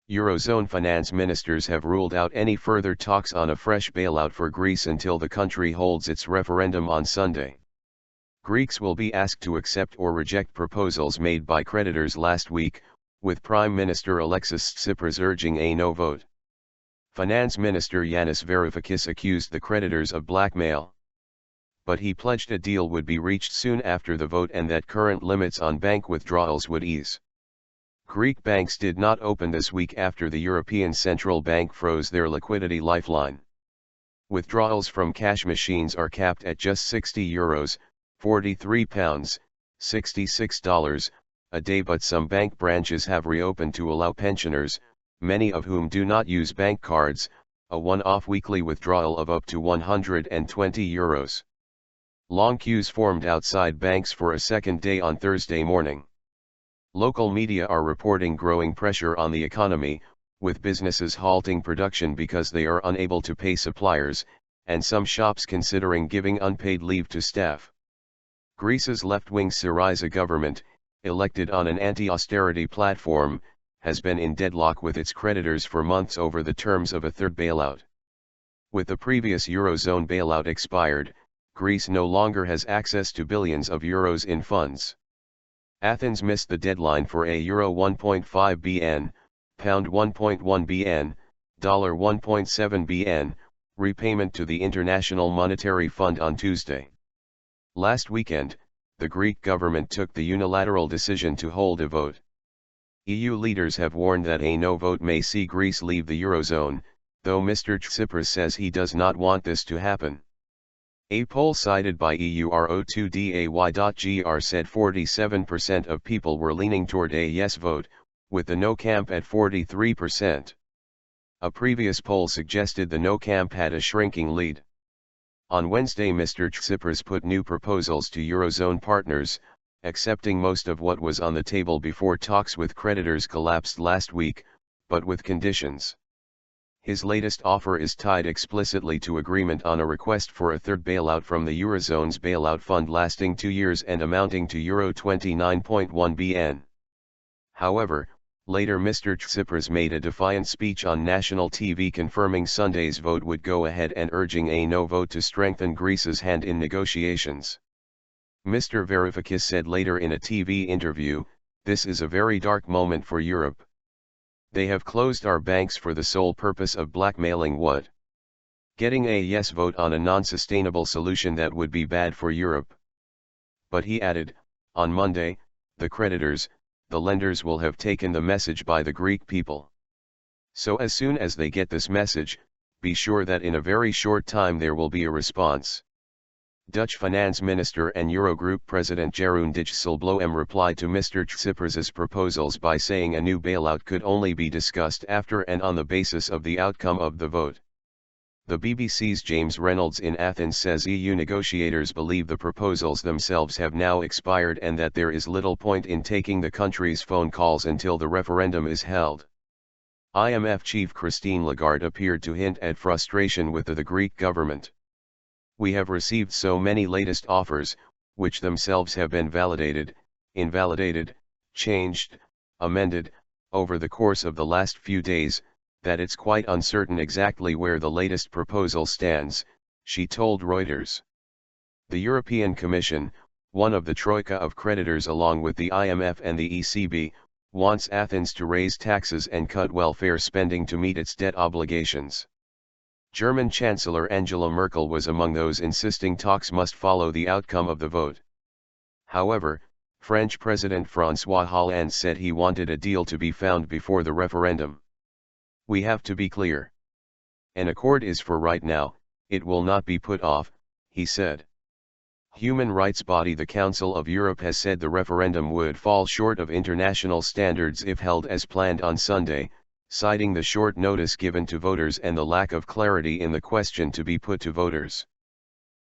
Eurozone finance ministers have ruled out any further talks on a fresh bailout for Greece until the country holds its referendum on Sunday. Greeks will be asked to accept or reject proposals made by creditors last week, with Prime Minister Alexis Tsipras urging a no vote. Finance Minister Yanis Varoufakis accused the creditors of blackmail. But he pledged a deal would be reached soon after the vote and that current limits on bank withdrawals would ease. Greek banks did not open this week after the European Central Bank froze their liquidity lifeline. Withdrawals from cash machines are capped at just €60, £43, $66 a day, but some bank branches have reopened to allow pensioners, many of whom do not use bank cards, a one-off weekly withdrawal of up to €120. Long queues formed outside banks for a second day on Thursday morning. Local media are reporting growing pressure on the economy, with businesses halting production because they are unable to pay suppliers, and some shops considering giving unpaid leave to staff. Greece's left-wing Syriza government, elected on an anti-austerity platform, has been in deadlock with its creditors for months over the terms of a third bailout. With the previous Eurozone bailout expired, Greece no longer has access to billions of euros in funds. Athens missed the deadline for a euro 1.5 bn, pound 1.1 bn, dollar 1.7 bn, repayment to the International Monetary Fund on Tuesday. Last weekend, the Greek government took the unilateral decision to hold a vote. EU leaders have warned that a no vote may see Greece leave the Eurozone, though Mr. Tsipras says he does not want this to happen. A poll cited by Euro2day.gr said 47% of people were leaning toward a yes vote, with the no camp at 43%. A previous poll suggested the no camp had a shrinking lead. On Wednesday, Mr. Tsipras put new proposals to Eurozone partners, accepting most of what was on the table before talks with creditors collapsed last week, but with conditions. His latest offer is tied explicitly to agreement on a request for a third bailout from the Eurozone's bailout fund lasting 2 years and amounting to euro 29.1 bn. However, later Mr. Tsipras made a defiant speech on national TV confirming Sunday's vote would go ahead and urging a no vote to strengthen Greece's hand in negotiations. Mr. Varoufakis said later in a TV interview, "This is a very dark moment for Europe. They have closed our banks for the sole purpose of blackmailing what? Getting a yes vote on a non-sustainable solution that would be bad for Europe." But he added, on Monday, the creditors, the lenders will have taken the message by the Greek people. So as soon as they get this message, be sure that in a very short time there will be a response. Dutch Finance Minister and Eurogroup President Jeroen Dijsselbloem replied to Mr. Tsipras's proposals by saying a new bailout could only be discussed after and on the basis of the outcome of the vote. The BBC's James Reynolds in Athens says EU negotiators believe the proposals themselves have now expired and that there is little point in taking the country's phone calls until the referendum is held. IMF chief Christine Lagarde appeared to hint at frustration with the Greek government. "We have received so many latest offers, which themselves have been validated, invalidated, changed, amended, over the course of the last few days, that it's quite uncertain exactly where the latest proposal stands," she told Reuters. The European Commission, one of the troika of creditors along with the IMF and the ECB, wants Athens to raise taxes and cut welfare spending to meet its debt obligations. German Chancellor Angela Merkel was among those insisting talks must follow the outcome of the vote. However, French President François Hollande said he wanted a deal to be found before the referendum. "We have to be clear. An accord is for right now, it will not be put off," he said. Human rights body the Council of Europe has said the referendum would fall short of international standards if held as planned on Sunday, citing the short notice given to voters and the lack of clarity in the question to be put to voters.